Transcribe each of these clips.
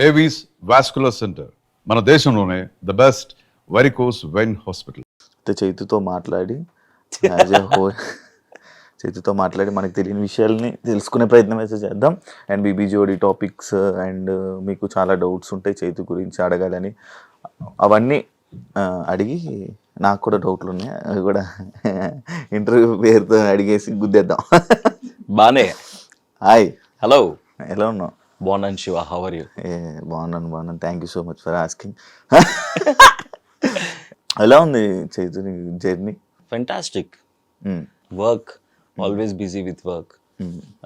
Avis vascular centre మన దేశంలోనే the best varicose vein hospital. చైతుతో మాట్లాడి చైతుతో మాట్లాడి మనకు తెలియని విషయాల్ని తెలుసుకునే ప్రయత్నం అయితే చేద్దాం. అండ్ బీబీజోడి టాపిక్స్ అండ్ మీకు చాలా డౌట్స్ ఉంటాయి చైతు గురించి అడగాలని, అవన్నీ అడిగి నాకు కూడా డౌట్లు ఉన్నాయి, అవి కూడా ఇంటర్వ్యూ పేరుతో అడిగేసి గుద్దేద్దాం. బానే. హాయ్, హలో, ఎలా ఉన్నావు? బాగున్నాను శివ, హౌ ఆర్ యూ? బాగున్నాను. Thank you so much for asking. ఎలా ఉంది Chaitu journey? Fantastic. Work, always busy with work.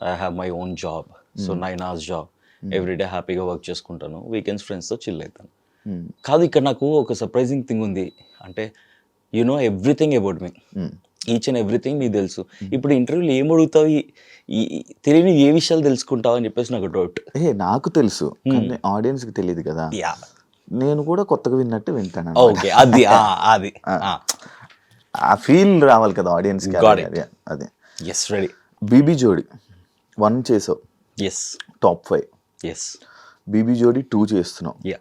I have my own job, so 9 hours job. Everyday హ్యాపీగా వర్క్ చేసుకుంటాను, వీకెండ్స్ ఫ్రెండ్స్తో చిల్ అవుతాను. కాదు, ఇక్కడ నాకు ఒక సర్ప్రైజింగ్ థింగ్ ఉంది. అంటే you know everything about me, each and everything మీకు తెలుసు. ఇప్పుడు ఇంటర్వ్యూలో ఏం అడుగుతావు, తెలియని ఏ విషయాలు తెలుసుకుంటావు అని చెప్పేసి నాకు డౌట్. నాకు తెలుసు, కానీ ఆడియన్స్కి తెలియదు కదా. నేను కూడా కొత్తగా విన్నట్టు వింటాను. ఓకే, అది ఆ ఫీల్ రావాలి కదా ఆడియన్స్కి. అదే, ఎస్, రెడీ. బీబీజోడి 1 చేసావు, ఎస్, టాప్ 5. ఎస్. బీబీజోడి 2 చేస్తున్నావు. యా.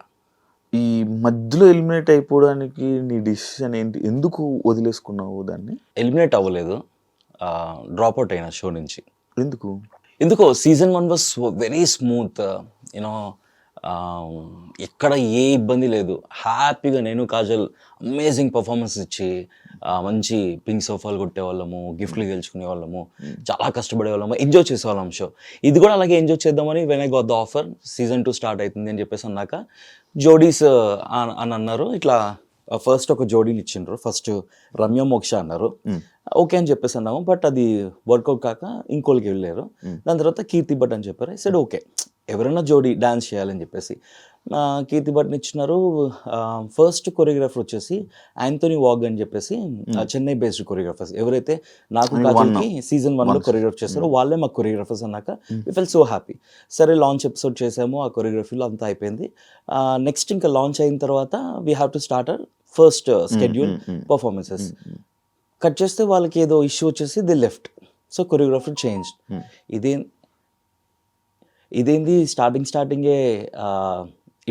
ఈ మధ్యలో ఎలిమినేట్ అయిపోవడానికి నీ డిసిషన్ ఏంటి? ఎందుకు వదిలేసుకున్నావు దాన్ని? ఎలిమినేట్ అవ్వలేదు, డ్రాప్ అవుట్ అయినా షో నుంచి. ఎందుకో season 1 was very smooth, you know, ఎక్కడ ఏ ఇబ్బంది లేదు. హ్యాపీగా నేను కాజల్ అమేజింగ్ పర్ఫార్మెన్స్ ఇచ్చి మంచి పింక్ సోఫాలు కొట్టేవాళ్ళము, గిఫ్ట్లు గెలుచుకునే వాళ్ళము, చాలా కష్టపడే వాళ్ళము, ఎంజాయ్ చేసేవాళ్ళం షో. ఇది కూడా అలాగే ఎంజాయ్ చేద్దామని when I got the offer, season 2 start అవుతుంది అని చెప్పేసి అన్నాక జోడీస్ అని అన్నారు. ఇట్లా ఫస్ట్ ఒక జోడీని ఇచ్చిండ్రు, ఫస్ట్ రమ్య మోక్ష అన్నారు. ఓకే అని చెప్పేసి అన్నాము, బట్ అది వర్కౌట్ కాక ఇంకోళ్ళకి వెళ్ళారు. దాని తర్వాత కీర్తి భట్ అని చెప్పారు. సరే ఓకే, ఎవరైనా జోడీ డాన్స్ చేయాలని చెప్పేసి కీర్తి భట్ని ఇచ్చినారు. ఫస్ట్ కొరియోగ్రాఫర్ వచ్చేసి యాంథోనీ వాగ్ అని చెప్పేసి చెన్నై బేస్డ్ కొరియోగ్రాఫర్స్, ఎవరైతే నాకు కాజల్కి సీజన్ 1లో కొరియోగ్రాఫ్ చేస్తారో వాళ్ళే మాకు కొరియోగ్రాఫర్స్ అన్నాక వి ఫెల్ సో హ్యాపీ. సరే, లాంచ్ ఎపిసోడ్ చేసాము, ఆ కొరియోగ్రఫీలో అంతా అయిపోయింది. నెక్స్ట్ ఇంకా లాంచ్ అయిన తర్వాత we have to start our first schedule performances. Cut చేస్తే వాళ్ళకి ఏదో ఇష్యూ వచ్చేసి the left, so choreographer change. ఇదేంది స్టార్టింగే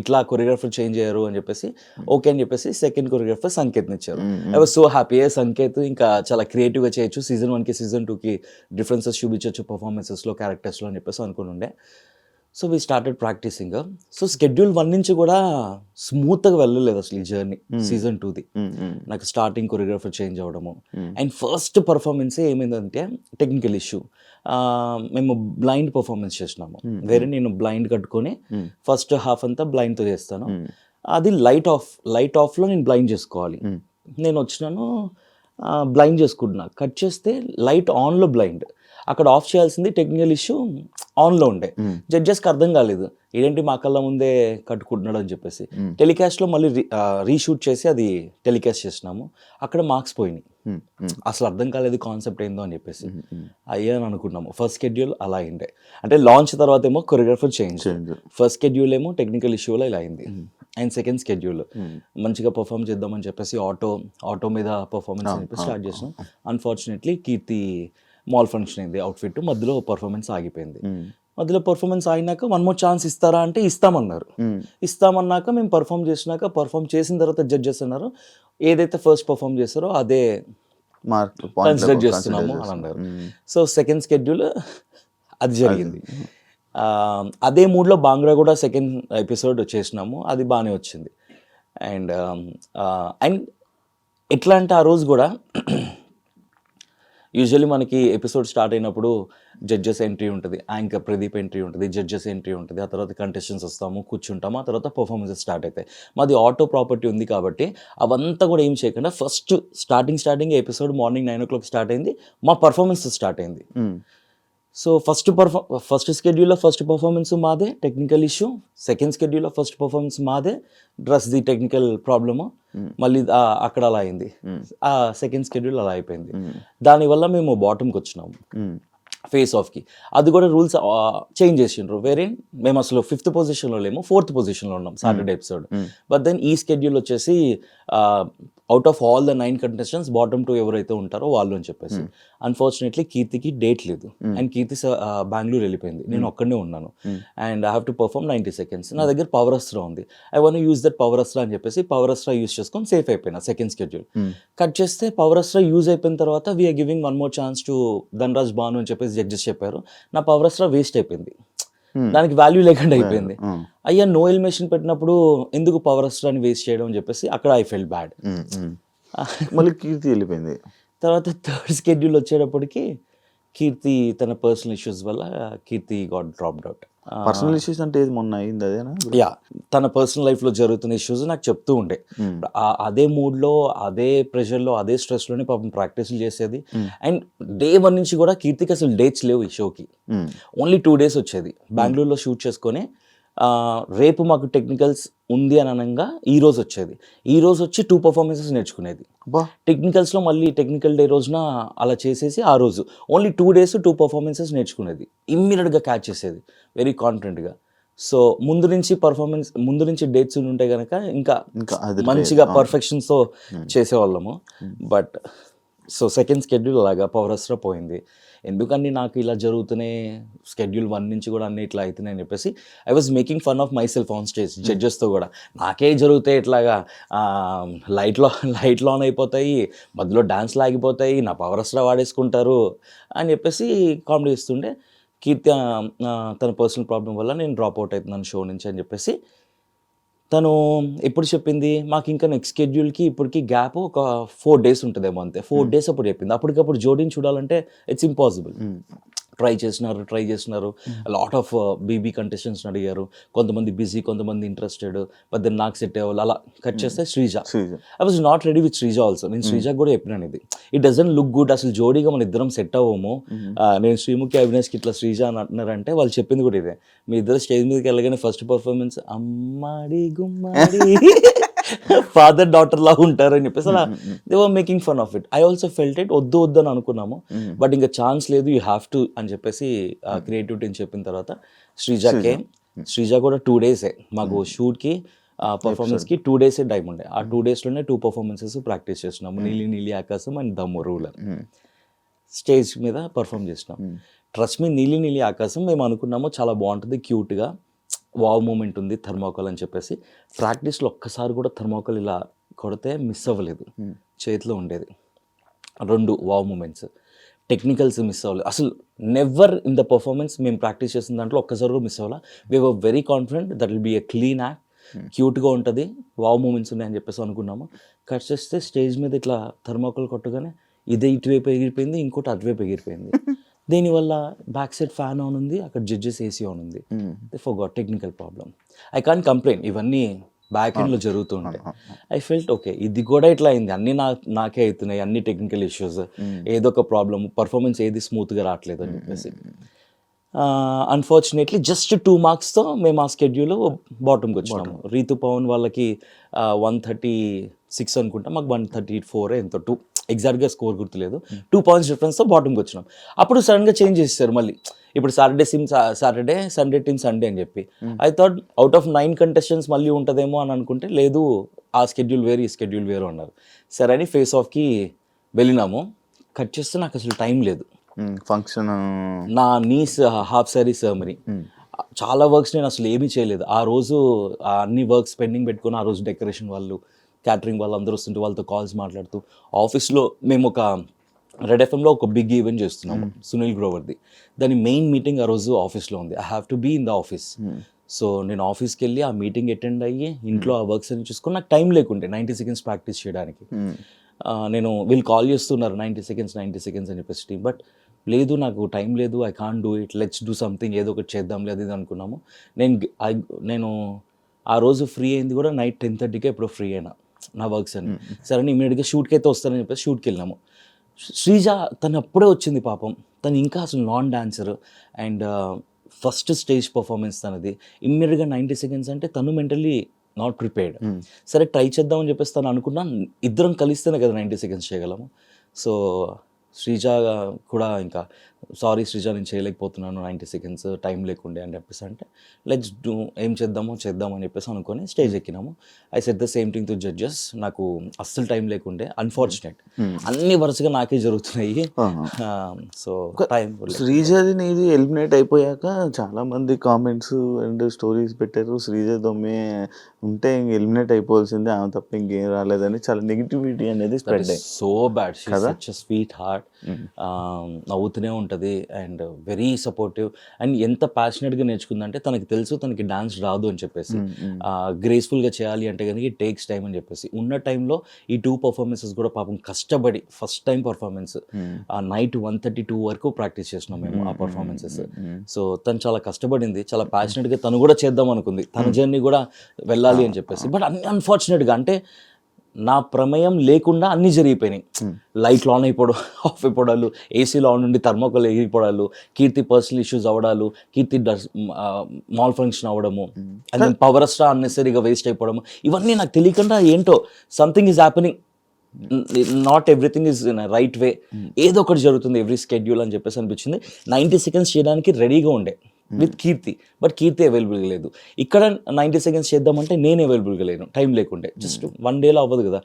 ఇట్లా కొరియోగ్రాఫర్ చేంజ్ అయ్యారు అని చెప్పేసి ఓకే అని చెప్పేసి సెకండ్ కొరియోగ్రాఫర్ సంకేత్ని ఇచ్చారు. I was so happy. Sanket ఇంకా చాలా క్రియేటివ్గా చేయొచ్చు, సీజన్ 1కి సీజన్ 2కి డిఫరెన్సెస్ చూపించవచ్చు పర్ఫార్మెన్సెస్లో, క్యారెక్టర్స్లో అని చెప్పేసి అనుకుని ఉండే. So we started practising. So schedule 1 నుంచి కూడా స్మూత్గా వెళ్ళలేదు అసలు ఈ జర్నీ. సీజన్ 2ది నాకు స్టార్టింగ్ కొరియోగ్రాఫర్ చేంజ్ అవ్వడము, అండ్ ఫస్ట్ పర్ఫార్మెన్సే ఏమైందంటే టెక్నికల్ ఇష్యూ. మేము బ్లైండ్ పర్ఫార్మెన్స్ చేసినాము, వేరే నేను బ్లైండ్ కట్టుకొని ఫస్ట్ హాఫ్ అంతా బ్లైండ్తో చేస్తాను. అది లైట్ ఆఫ్లో నేను బ్లైండ్ చేసుకోవాలి. నేను వచ్చినాను, బ్లైండ్ చేసుకుంటున్నా, కట్ చేస్తే లైట్ ఆన్లో బ్లైండ్, అక్కడ ఆఫ్ చేయాల్సింది టెక్నికల్ ఇష్యూ ఆన్లో ఉండే. జడ్జెస్కి అర్థం కాలేదు, ఇదేంటి మా కళ్ళ ముందే కట్టుకుంటున్నాడు అని చెప్పేసి. టెలికాస్ట్లో మళ్ళీ రీషూట్ చేసి అది టెలికాస్ట్ చేసినాము, అక్కడ మార్క్స్ పోయినాయి. అసలు అర్థం కాలేదు కాన్సెప్ట్ ఏందో అని చెప్పేసి అయ్యాను అనుకున్నాము. ఫస్ట్ షెడ్యూల్ అలా అయిండే, అంటే లాంచ్ తర్వాత ఏమో కొరియోగ్రాఫర్ చేంజ్, ఫస్ట్ షెడ్యూల్ ఏమో టెక్నికల్ ఇష్యూలో ఇలా అయింది. అండ్ సెకండ్ షెడ్యూల్ మంచిగా పర్ఫామ్ చేద్దామని చెప్పేసి ఆటో మీద పర్ఫార్మెన్స్ అని చెప్పి స్టార్ట్ చేసినాం. అన్ఫార్చునేట్లీ కీర్తి మాల్ ఫంక్షన్ అయింది, అవుట్ఫిట్ మధ్యలో పర్ఫార్మెన్స్ ఆగిపోయింది. మధ్యలో పర్ఫార్మెన్స్ అయినాక 1 more ఛాన్స్ ఇస్తారా అంటే ఇస్తామన్నారు. ఇస్తామన్నాక మేము పర్ఫామ్ చేసిన తర్వాత జడ్జెస్ అన్నారు ఏదైతే ఫస్ట్ పర్ఫామ్ చేస్తారో అదే కన్సిడర్ చేస్తున్నాము అని అన్నారు. సో సెకండ్ షెడ్యూల్ అది జరిగింది. అదే మూడ్లో బాంగ్రా కూడా సెకండ్ ఎపిసోడ్ చేసినాము, అది బాగానే వచ్చింది. అండ్ ఎట్లా అంటే ఆ రోజు కూడా యూజువల్లీ మనకి ఎపిసోడ్ స్టార్ట్ అయినప్పుడు జడ్జెస్ ఎంట్రీ ఉంటుంది, యాంకర్ ప్రదీప్ ఎంట్రీ ఉంటుంది, జడ్జెస్ ఎంట్రీ ఉంటుంది, ఆ తర్వాత కంటెస్టెంట్స్ వస్తాము, కూర్చుంటాము, ఆ తర్వాత పర్ఫార్మెన్సెస్ స్టార్ట్ అవుతాయి. మాది ఆటో ప్రాపర్టీ ఉంది కాబట్టి అవంతా కూడా ఏం చేయకుండా first starting episode morning 9 o'clock start అయింది, మా పర్ఫార్మెన్స్ స్టార్ట్ అయింది. సో ఫస్ట్ షెడ్యూల్లో ఫస్ట్ పర్ఫార్మెన్స్ మాదే, టెక్నికల్ ఇష్యూ. సెకండ్ షెడ్యూల్లో ఫస్ట్ పర్ఫార్మెన్స్ మాదే, ది టెక్నికల్ ప్రాబ్లము. మళ్ళీ అక్కడ అలా అయింది. ఆ సెకండ్ షెడ్యూల్ అలా అయిపోయింది. దానివల్ల మేము బాటమ్కి వచ్చినాము, ఫేస్ ఆఫ్కి. అది కూడా రూల్స్ చేంజ్ చేసిండ్రు. వేరే మేము అసలు 5th పొజిషన్లో లేము, 4th పొజిషన్లో ఉన్నాం సాటర్డే ఎపిసోడ్. బట్ దెన్ ఈ షెడ్యూల్ వచ్చేసి out of all the 9 contestants bottom 2 ఎవరైతే ఉంటారో వాళ్ళు అని చెప్పేసి. అన్ఫార్చునేట్లీ కీర్తికి డేట్ లేదు అండ్ కీర్తి బెంగళూరు వెళ్ళిపోయింది, నేను ఒక్కడనే ఉన్నాను and I have to perform 90 seconds. నా దగ్గర పవర్ అస్త్రా ఉంది, I want use that power Astra అని చెప్పేసి పవర్ అస్త్రా యూజ్ చేసుకొని సేఫ్ అయిపోయినా సెకండ్ స్కెడ్యూల్. కట్ చేస్తే పవర్ అస్త్రా యూజ్ అయిపోయిన తర్వాత we are giving one more chance to Dhanraj Bhanu అని చెప్పేసి జడ్జెస్ చెప్పారు. నా పవర్ అస్త్రా వేస్ట్ అయిపోయింది, దానికి వాల్యూ లేకుండా అయిపోయింది. అయ్యా నో ఎలిమినేషన్ పెట్టినప్పుడు ఎందుకు పవర్ అస్త్రాని వేస్ట్ చేయడం అని చెప్పేసి అక్కడ ఐ ఫెల్ట్ బ్యాడ్. మళ్ళీ కీర్తి వెళ్ళిపోయింది. తర్వాత థర్డ్ స్కెడ్యూల్ వచ్చేటప్పటికి కీర్తి తన పర్సనల్ ఇష్యూస్ వల్ల Keerthi got dropped out. Personal issues అంటే ఏది మొన్న అయింది అదేనా? యా, తన పర్సనల్ లైఫ్లో జరుగుతున్న ఇష్యూస్ నాకు చెప్తూ ఉండే. అదే మూడ్లో, అదే ప్రెషర్లో, అదే స్ట్రెస్లోనే పాపం ప్రాక్టీస్లు చేసేది. అండ్ డే 1 నుంచి కూడా కీర్తికి అసలు డేట్స్ లేవు ఈ షోకి, ఓన్లీ 2 days వచ్చేది. బెంగళూరులో షూట్ చేసుకొని రేపు మాకు టెక్నికల్స్ ఉంది అని అనగా ఈ రోజు వచ్చేది. ఈ రోజు వచ్చి 2 performances నేర్చుకునేది. టెక్నికల్స్లో మళ్ళీ టెక్నికల్ డే రోజున అలా చేసేసి ఆ రోజు ఓన్లీ 2 days 2 performances నేర్చుకునేది. ఇమ్మీడియట్గా క్యాచ్ చేసేది వెరీ కాన్ఫిడెంట్గా. సో ముందు నుంచి డేట్స్ ఉంటే కనుక ఇంకా మంచిగా పర్ఫెక్షన్స్తో చేసేవాళ్ళము. బట్ సో సెకండ్ స్కెడ్యూల్ అలాగా పవర్ అస్త్రా పోయింది. ఎందుకని నాకు ఇలా జరుగుతున్నాయి, స్కెడ్యూల్ 1 నుంచి కూడా అన్నీ ఇట్లా అవుతున్నాయి అని చెప్పేసి I was making fun of myself on stage జడ్జెస్తో కూడా. నాకే జరుగుతాయి ఇట్లాగా, లైట్లు ఆన్ అయిపోతాయి, మధ్యలో డాన్స్లు ఆగిపోతాయి, నా పవర్ అస్త్రా వాడేసుకుంటారు అని చెప్పేసి కామెడీ ఇస్తుండే. కీర్తి తన పర్సనల్ ప్రాబ్లం వల్ల నేను డ్రాప్ అవుట్ అవుతున్నాను షో నుంచి అని చెప్పేసి తను ఎప్పుడు చెప్పింది మాకు, ఇంకా నెక్స్ట్ స్కెడ్యూల్కి ఇప్పటికి గ్యాప్ ఒక 4 days ఉంటుందేమో అంతే. 4 days అప్పుడు చెప్పింది. అప్పటికప్పుడు జోడీని చూడాలంటే ఇట్స్ ఇంపాసిబుల్. ట్రై చేసినారు లాట్ ఆఫ్ బీబీ కంటెస్టెంట్స్ని అడిగారు. కొంతమంది బిజీ, కొంతమంది ఇంట్రెస్టెడ్, బట్ దెన్ నాకు సెట్ అయ్యేవాళ్ళు. అలా కట్ చేస్తే Sreeja, I was not ready with Sreeja also. నేను శ్రీజాకి కూడా చెప్పినాను ఇది, ఇట్ డజంట్ లుక్ గుడ్, అసలు జోడీగా మన ఇద్దరం సెట్ అవ్వము. నేను శ్రీముఖి అవినాష్కి ఇట్లా శ్రీజ అని అంటున్నారంటే వాళ్ళు చెప్పింది కూడా ఇదే, మీ ఇద్దరు స్టేజ్ మీదకి వెళ్ళగానే ఫస్ట్ పర్ఫార్మెన్స్ అమ్మాడి గుమ్మాడి ఫాదర్ డాటర్ లా ఉంటారు అని చెప్పేసి అలా they were making fun of it. I also felt it, వద్దు అని అనుకున్నాము. బట్ ఇంకా ఛాన్స్ లేదు, యూ హ్యావ్ టు అని చెప్పేసి క్రియేటివిటీని చెప్పిన తర్వాత శ్రీజ కూడా 2 days మాకు షూట్కి పర్ఫార్మెన్స్కి 2 days టైం ఉండే. ఆ 2 daysలోనే 2 performances ప్రాక్టీస్ చేస్తున్నాము. నీలి ఆకాశం అండ్ దమ్ము రూలర్ స్టేజ్ మీద పర్ఫామ్ చేసినాం. ట్రస్ట్ మీ, నీలి ఆకాశం మేము అనుకున్నాము చాలా బాగుంటుంది, క్యూట్గా వావ్ మూమెంట్ ఉంది, థర్మాకోల్ అని చెప్పేసి. ప్రాక్టీస్లో ఒక్కసారి కూడా థర్మాకోల్ ఇలా కొడితే మిస్ అవ్వలేదు, చేతిలో ఉండేది. 2 వావ్ మూమెంట్స్. టెక్నికల్స్ మిస్ అవ్వలేదు అసలు. నెవర్ ఇన్ ద పర్ఫార్మెన్స్ మేము ప్రాక్టీస్ చేసిన దాంట్లో ఒక్కసారి కూడా మిస్ అవ్వాలా. We were very confident that will be a clean act, క్యూట్గా ఉంటుంది, వావ్ మూమెంట్స్ ఉన్నాయని చెప్పేసి అనుకున్నాము. కట్ చేస్తే స్టేజ్ మీద ఇట్లా థర్మాకోల్ కొట్టగానే ఇదే ఇటువైపు ఎగిరిపోయింది, ఇంకోటి అటువైపు ఎగిరిపోయింది. దీనివల్ల బ్యాక్ సైడ్ ఫ్యాన్ ఆన్ ఉంది, అక్కడ జడ్జెస్ ఏసీ ఆన్ ఉంది. For got technical problem, I can't complaint, ఇవన్నీ బ్యాక్ ఎండ్లో జరుగుతూ ఉంటాయి. ఐ ఫెల్ట్ ఓకే, ఇది కూడా ఇట్లా అయింది, అన్నీ నాకే అవుతున్నాయి, అన్ని టెక్నికల్ ఇష్యూస్, ఏదో ఒక ప్రాబ్లమ్, పర్ఫార్మెన్స్ ఏది స్మూత్గా రావట్లేదు అని చెప్పేసి. అన్ఫార్చునేట్లీ జస్ట్ 2 marksతో మేము ఆ స్కెడ్యూల్ బాటమ్కి వచ్చినాము. రీతు పవన్ వాళ్ళకి 136 అనుకుంటా, మాకు 134 ఎంతో, 2 ఎగ్జాక్ట్గా స్కోర్ గుర్తులేదు. 2 points డిఫరెన్స్తో బాటమ్కి వచ్చినాం. అప్పుడు సడన్గా చేంజ్ చేసేసారు మళ్ళీ. ఇప్పుడు సాటర్డే, సండే టీమ్ సండే అని చెప్పి. I thought out of 9 contestants మళ్ళీ ఉంటుందేమో అని అనుకుంటే లేదు, ఆ స్కెడ్యూల్ వేరు, ఈ స్కెడ్యూల్ వేరు అన్నారు. సరే అని ఫేస్ ఆఫ్కి వెళ్ళినాము. కట్ చేస్తే నాకు అసలు టైం లేదు. ఫంక్షన్ నా నీస్ హాఫ్ సారీ సెరమనీ, చాలా వర్క్స్ నేను అసలు ఏమీ చేయలేదు ఆ రోజు. అన్ని వర్క్స్ పెండింగ్ పెట్టుకుని ఆ రోజు డెకరేషన్ వాళ్ళు, క్యాటరింగ్ వాళ్ళు అందరూ వస్తుంటే వాళ్ళతో కాల్స్ మాట్లాడుతూ, ఆఫీస్లో మేము ఒక రెడ్ ఎఫ్ఎంలో ఒక బిగ్ ఈవెంట్ చేస్తున్నాము సునీల్ గ్రోవర్ది. దాని మెయిన్ మీటింగ్ ఆ రోజు ఆఫీస్లో ఉంది. I have to be in the office. So నేను ఆఫీస్కి వెళ్ళి ఆ మీటింగ్ అటెండ్ అయ్యి ఇంట్లో ఆ వర్క్స్ అన్ని చూసుకొని నాకు టైం లేకుంటే 90 seconds ప్రాక్టీస్ చేయడానికి. నేను వీళ్ళు కాల్ చేస్తున్నారు 90 seconds అని చెప్పేసి టీమ్, బట్ లేదు నాకు టైం లేదు, I can't do it, let's do something, ఏదో ఒకటి చేద్దాం లేదు ఇది అనుకున్నాము. నేను ఆ రోజు ఫ్రీ అయింది కూడా నైట్ 10:30కే ఎప్పుడో ఫ్రీ అయినా నా వర్క్స్ అని. సరే ఇమీడియట్గా షూట్కి అయితే వస్తానని చెప్పేసి షూట్కి వెళ్ళినాము. శ్రీజ తను అప్పుడే వచ్చింది పాపం, తను ఇంకా అసలు non dancer and first stage performance తనది. ఇమ్మీడియట్గా 90 seconds అంటే తను మెంటల్లీ నాట్ ప్రిపేర్డ్. సరే ట్రై చేద్దామని చెప్పేసి తను అనుకున్నా, ఇద్దరం కలిస్తేనే కదా 90 seconds చేయగలము. సో శ్రీజ కూడా ఇంకా సారీ శ్రీజ నేను చేయలేకపోతున్నాను 90 సెకండ్స్ టైం లేకుండే అని చెప్పేసి అంటే లెట్స్ డూ ఏం చేద్దాం అని చెప్పేసి అనుకొని స్టేజ్ ఎక్కినాము. I said the same thing to judges, నాకు అస్సలు టైం లేకుండే, అన్ఫార్చునేట్ అన్ని వరుసగా నాకే జరుగుతున్నాయి. సో టైం శ్రీజది నీది ఎలిమినేట్ అయిపోయాక చాలా మంది కామెంట్స్ అండ్ స్టోరీస్ పెట్టారు, శ్రీజ దొమ్మే ఉంటే ఇంక ఎలిమినేట్ అయిపోవాల్సిందే, ఆమె తప్ప ఇంకేం రాలేదని చాలా నెగిటివిటీ అనేది స్ప్రెడ్ అయ్యి. So bad, she is such a sweet heart, నవ్వుతూనే ఉంటుంది అండ్ వెరీ సపోర్టివ్. అండ్ ఎంత ప్యాషనెట్గా నేర్చుకుందంటే తనకి తెలుసు తనకి డాన్స్ రాదు అని చెప్పేసి, గ్రేస్ఫుల్గా చేయాలి అంటే కనుక ఇట్ టేక్స్ టైం అని చెప్పేసి ఉన్న టైంలో ఈ 2 పర్ఫార్మెన్సెస్ కూడా పాపం కష్టపడి ఫస్ట్ టైం పర్ఫార్మెన్స్ నైట్ 1:32 వరకు ప్రాక్టీస్ చేసినాం మేము ఆ పర్ఫార్మెన్సెస్. సో తను చాలా కష్టపడింది, చాలా ప్యాషనెట్గా తను కూడా చేద్దాం అనుకుంది, తన జర్నీ కూడా వెళ్ళాలి అని చెప్పేసి. బట్ అన్ఫార్చునేట్గా అంటే నా ప్రమేయం లేకుండా అన్నీ జరిగిపోయినాయి. లైట్లు ఆన్ అయిపోవడం, ఆఫ్ అయిపోవడాలు, ఏసీలో ఆన్ నుండి థర్మోకోల్ ఎగిరిపోవడాలు, కీర్తి పర్సనల్ ఇష్యూస్ అవ్వడాలు, కీర్తి మాల్ ఫంక్షన్ అవ్వడము, and then power star unnecessarily waste అయిపోవడము, ఇవన్నీ నాకు తెలియకుండా ఏంటో something is happening, not everything is in right way, ఏదో ఒకటి జరుగుతుంది ఎవ్రీ స్కెడ్యూల్ అని చెప్పేసి అనిపించింది. 90 సెకండ్స్ చేయడానికి రెడీగా ఉండే విత్ కీర్తి, బట్ కీర్తి అవైలబుల్గా లేదు. ఇక్కడ 90 సెకండ్స్ చేద్దామంటే నేను అవైలబుల్గా లేను, టైం లేకుండే. జస్ట్ 1 డేలో అవ్వదు కదా.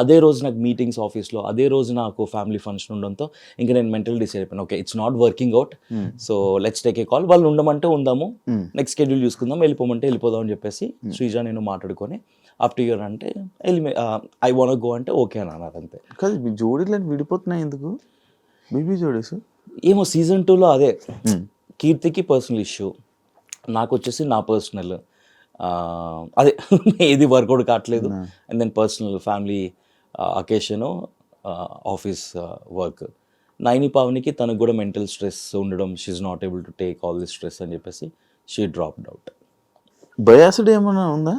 అదే రోజు నాకు మీటింగ్స్ ఆఫీస్లో, అదే రోజు నాకు ఫ్యామిలీ ఫంక్షన్ ఉండడంతో ఇంకా నేను మెంటల్ డిసైడ్ అయిపోయాను, okay it's not working out, so let's take a call. వాళ్ళు ఉండమంటే ఉందాము, నెక్స్ట్ షెడ్యూల్ చూసుకుందాం, వెళ్ళిపోమంటే వెళ్ళిపోదాం అని చెప్పేసి శ్రీజ నేను మాట్లాడుకొని ఆఫ్టర్ ఇయర్ అంటే ఐ వాంట్ గో అంటే ఓకే అని అన్నారు అంతే. కాదు మీ జోడీలు విడిపోతున్నాయి ఎందుకు, బీబీ జోడీస్? ఏమో సీజన్ 2లో అదే కీర్తికి పర్సనల్ ఇష్యూ, నాకు వచ్చేసి నా పర్సనల్ అదే ఏది వర్కౌట్ కావట్లేదు. And then personal family occasion, office work. Naini పావనికి తనకు కూడా మెంటల్ స్ట్రెస్ ఉండడం, she's not able to take all this stress అని చెప్పేసి షీ డ్రాప్డ్ అవుట్. బయాస్డ్ ఏమైనా ఉందా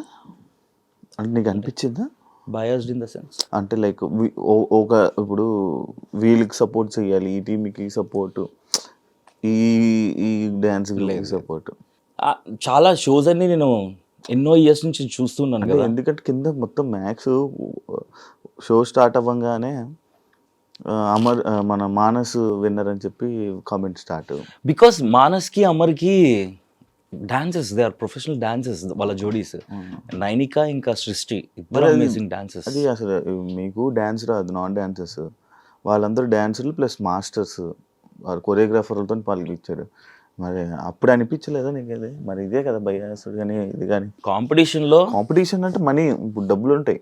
అంటే నీకు అనిపించిందా? బయాస్డ్ ఇన్ ద సెన్స్ అంటే లైక్ ఒక ఇప్పుడు వీళ్ళకి సపోర్ట్ చేయాలి, ఈ టీంకి సపోర్ట్, ఈ డ్యాన్స్ సపోర్ట్. చాలా షోస్ అన్ని నేను ఎన్నో ఇయర్స్ నుంచి చూస్తున్నాను కదా, ఎందుకంటే కింద మొత్తం మ్యాక్స్ షో స్టార్ట్ అవ్వగానే అమర్ మన మానస్ విన్నర్ అని చెప్పి కామెంట్ స్టార్ట్. బికాస్ మానస్కి అమర్కి dancers, they are professional dancers వాళ్ళ జోడీస్. నైనిక ఇంకా సృష్టి ఇద్దరు అమేజింగ్ డాన్సెస్. అది అసలు మీకు డ్యాన్స్ రాదు, నాన్ డాన్సెస్ వాళ్ళందరూ డాన్సర్లు ప్లస్ మాస్టర్స్, వాళ్ళు కొరియోగ్రాఫర్లతో పాల్గొచ్చారు. మరి అప్పుడు అనిపించలేదా నీకు అది? మరి ఇదే కదా బయాస్డ్ కానీ ఇది కానీ. కాంపిటీషన్ అంటే మనీ, ఇప్పుడు డబ్బులు ఉంటాయి,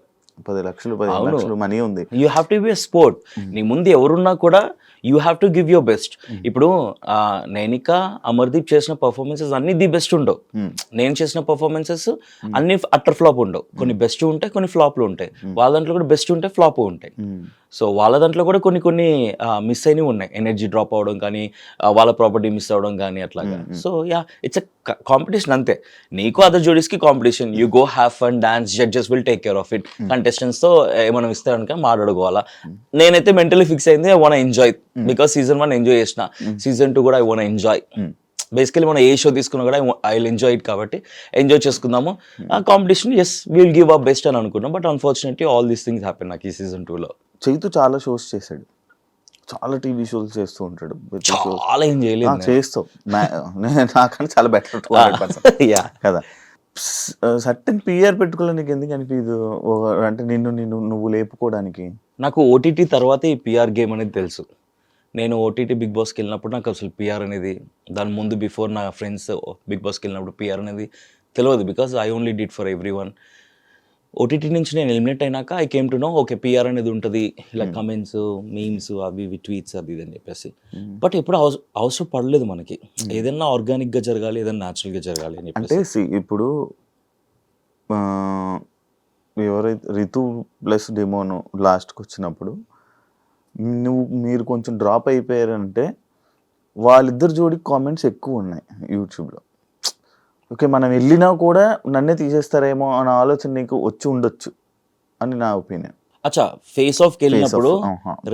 10 లక్షలు 15 లక్షలు మనీ ఉంది. You have to be a sport. నీ ముందు ఎవరున్నా కూడా you have to give your best. ఇప్పుడు నైనిక అమర్దీప్ చేసిన పర్ఫార్మెన్సెస్ అన్ని ది బెస్ట్ ఉండవు, నేను చేసిన పర్ఫార్మెన్సెస్ అన్ని అట్టర్ ఫ్లాప్ ఉండవు, కొన్ని బెస్ట్ ఉంటాయి, కొన్ని ఫ్లాప్లు ఉంటాయి. వాళ్ళ దాంట్లో కూడా బెస్ట్ ఉంటాయి, ఫ్లాప్ ఉంటాయి. సో వాళ్ళ దాంట్లో కూడా కొన్ని మిస్ అయినవి ఉన్నాయి, ఎనర్జీ డ్రాప్ అవడం కానీ, వాళ్ళ ప్రాపర్టీ మిస్ అవ్వడం కానీ అట్లాగా. So yeah, it's a competition అంతే. నీకు అదర్ జోడీస్కి competition, you go have fun, dance, judges will take care of it. కంటెస్టెంట్స్తో ఏమైనా ఇస్తే కనుక మాట్లాడుకోవాలా. నేనైతే మెంటలీ ఫిక్స్ అయింది, I want enjoy, because season 1 enjoy చేసిన, సీజన్ 2 కూడా ఐ వాంట్ ఎంజాయ్. బేసికలీ మనం ఏ షో తీసుకున్నా కూడా ఐ విల్ ఎంజాయ్ ఇట్, కాబట్టి ఎంజాయ్ చేసుకుందాము. ఆ competition as will give up best అని అనుకున్నాం, but unfortunately all these things happen నాకు ఈ సీజన్ 2లో. చైతు చాలా షోస్ చేశాడు, చాలా టీవీ షోస్ చేస్తూ ఉంటాడు. చాలా ఏం చేయలేదు, చేస్తావు నాకన్నా చాలా బెటర్ కదా. సర్టెన్ పిఆర్ పెట్టుకోవాలి నీకు ఎందుకు అనిపించదు? అంటే నువ్వు లేపుకోవడానికి. నాకు ఓటీటీ తర్వాత ఈ పిఆర్ గేమ్ అనేది తెలుసు. నేను ఓటీటీ బిగ్ బాస్కి వెళ్ళినప్పుడు నాకు అసలు పిఆర్ అనేది, దాని ముందు బిఫోర్ నా ఫ్రెండ్స్ బిగ్ బాస్కి వెళ్ళినప్పుడు పిఆర్ అనేది తెలియదు, because I only did for every one. OTT నుంచి నేను ఎలిమినేట్ అయినాక I came to know okay PR అనేది ఉంటుంది, ఇలా కమెంట్స్, మీమ్స్, అవి ఇవి ట్వీట్స్ అది ఇది అని చెప్పేసి. బట్ ఎప్పుడు అవసరం పడలేదు మనకి, ఏదైనా ఆర్గానిక్గా జరగాలి, ఏదైనా న్యాచురల్గా జరగాలి అని చెప్పేసి. ఇప్పుడు ఎవరైతే రితు ప్లస్ డెమోను లాస్ట్కి వచ్చినప్పుడు మీరు కొంచెం డ్రాప్ అయిపోయారంటే వాళ్ళిద్దరు జోడి కామెంట్స్ ఎక్కువ ఉన్నాయి యూట్యూబ్లో. ఓకే మనం వెళ్ళినా కూడా నన్నే తీసేస్తారేమో అనే ఆలోచన నీకు వచ్చి ఉండొచ్చు అని నా ఒపీనియన్. అచ్చా, ఫేస్ ఆఫ్కి వెళ్ళినప్పుడు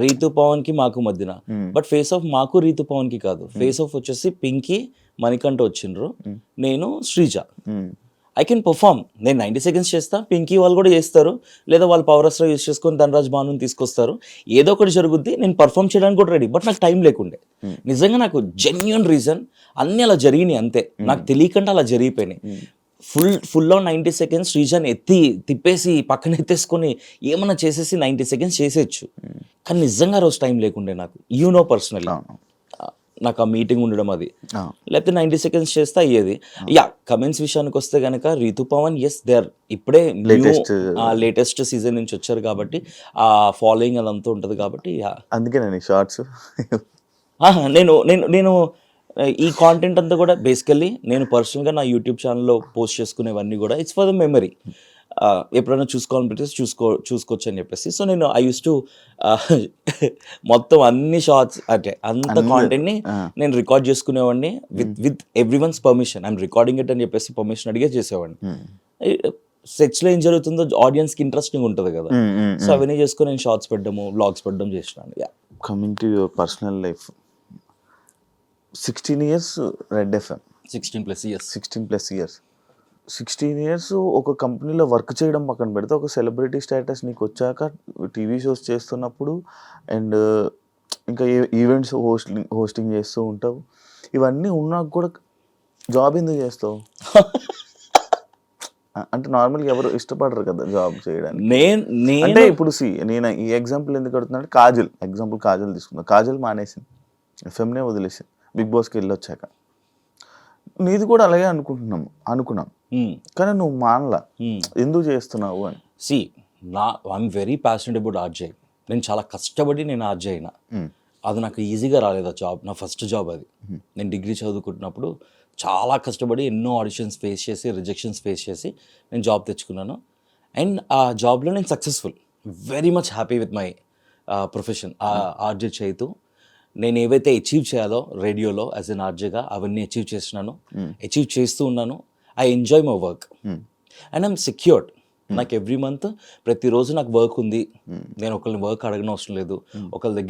రీతు పవన్కి మాకు మధ్యన, బట్ ఫేస్ ఆఫ్ మాకు రీతు పవన్కి కాదు, ఫేస్ ఆఫ్ వచ్చేసి పింకీ మణికంఠ వచ్చిండ్రు, నేను శ్రీజ. I can perform. నేను 90 సెకండ్స్ చేస్తా, పింకీ వాళ్ళు కూడా చేస్తారు, లేదా వాళ్ళు పవర్ అస్త్రా యూస్ చేసుకొని ధనరాజ్ భానుని తీసుకొస్తారు, ఏదో ఒకటి జరుగుద్ది. నేను పర్ఫామ్ చేయడానికి కూడా రెడీ, బట్ నాకు టైం లేకుండే. నిజంగా నాకు జెన్యున్ రీజన్, అన్నీ అలా జరిగినాయి అంతే, నాకు తెలియకుండా అలా జరిగిపోయినాయి. ఫుల్ ఆన్ 90 సెకండ్స్ శ్రీజాన్ తిప్పేసి పక్కన ఎత్తేసుకొని ఏమన్నా చేసేసి 90 సెకండ్స్ చేసేయచ్చు. కానీ నిజంగా రోజు టైం లేకుండే నాకు, పర్సనల్ నాకు ఆ మీటింగ్ ఉండడం అది, లేకపోతే 90 సెకండ్స్ చేస్తే అయ్యేది. కమెంట్స్ విషయానికి వస్తే కనుక రీతు పవన్ దే ఆర్ ఇప్పుడే లేటెస్ట్ సీజన్ నుంచి వచ్చారు కాబట్టి ఆ ఫాలోయింగ్ అదంతా ఉంటుంది కాబట్టి అందుకే నేను షార్ట్స్ నేను నేను నేను ఈ కాంటెంట్ అంతా కూడా బేసికల్లీ నేను పర్సనల్గా నా యూట్యూబ్ ఛానల్లో పోస్ట్ చేసుకునేవన్నీ కూడా ఇట్స్ ఫర్ ద మెమరీ. ఎప్పుడైనా చూసుకోవాలనిపిస్తే చూసుకోవచ్చు అని చెప్పేసి. సో నేను ఐ యూస్ టు మొత్తం అన్ని షార్ట్స్ అంటే అంత కాంటెంట్ని నేను రికార్డ్ చేసుకునేవాడిని with every once permission. I'm recording it అని చెప్పేసి పర్మిషన్ అడిగే చేసేవాడిని. సెట్స్లో ఏం జరుగుతుందో ఆడియన్స్కి ఇంట్రెస్టింగ్ ఉంటుంది కదా, సో అవన్నీ చేసుకుని నేను షార్ట్స్ పెట్టడము, వ్లాగ్స్ పెట్టడం చేసినాను. Coming to your personal life, 16 years red FM, 16+ years 16 years ఒక కంపెనీలో వర్క్ చేయడం పక్కన పెడితే, ఒక సెలబ్రిటీ స్టేటస్ నీకు వచ్చాక టీవీ షోస్ చేస్తున్నప్పుడు అండ్ ఇంకా ఈవెంట్స్ హోస్టింగ్ చేస్తూ ఉంటావు, ఇవన్నీ ఉన్నాక కూడా జాబ్ ఎందుకు చేస్తావు? అంటే నార్మల్గా ఎవరు ఇష్టపడరు కదా జాబ్ చేయడానికి. అంటే ఇప్పుడు నేను ఈ ఎగ్జాంపుల్ ఎందుకు అడుగుతున్నాను, కాజల్ తీసుకున్నా. కాజల్ మానేసింది, ఎఫ్ఎంనే వదిలేసింది, బిగ్ బాస్కి వెళ్ళొచ్చాక. నీది కూడా అలాగే అనుకున్నాం కానీ నువ్వు మానలా, ఎందుకు చేస్తున్నావు అని. I'm very passionate about RJ. నేను చాలా కష్టపడి నేను ఆర్జే అయినా, అది నాకు ఈజీగా రాలేదు ఆ జాబ్. నా ఫస్ట్ జాబ్ అది. నేను డిగ్రీ చదువుకుంటున్నప్పుడు చాలా కష్టపడి ఎన్నో ఆడిషన్స్ ఫేస్ చేసి, రిజెక్షన్స్ ఫేస్ చేసి నేను జాబ్ తెచ్చుకున్నాను. అండ్ ఆ జాబ్లో నేను successful, very much happy with my profession. RJ Chaitu నేను ఏవైతే అచీవ్ చేయాలో రేడియోలో యాజ్ ఎన్ ఆర్జేగా అవన్నీ అచీవ్ చేస్తున్నాను, అచీవ్ చేస్తూ ఉన్నాను. I enjoy my work and I'm secured. నాకు ఎవ్రీ మంత్ ప్రతిరోజు నాకు వర్క్ ఉంది, నేను ఒకరిని వర్క్ అడగనవసరం లేదు, ఒకరి దగ్గర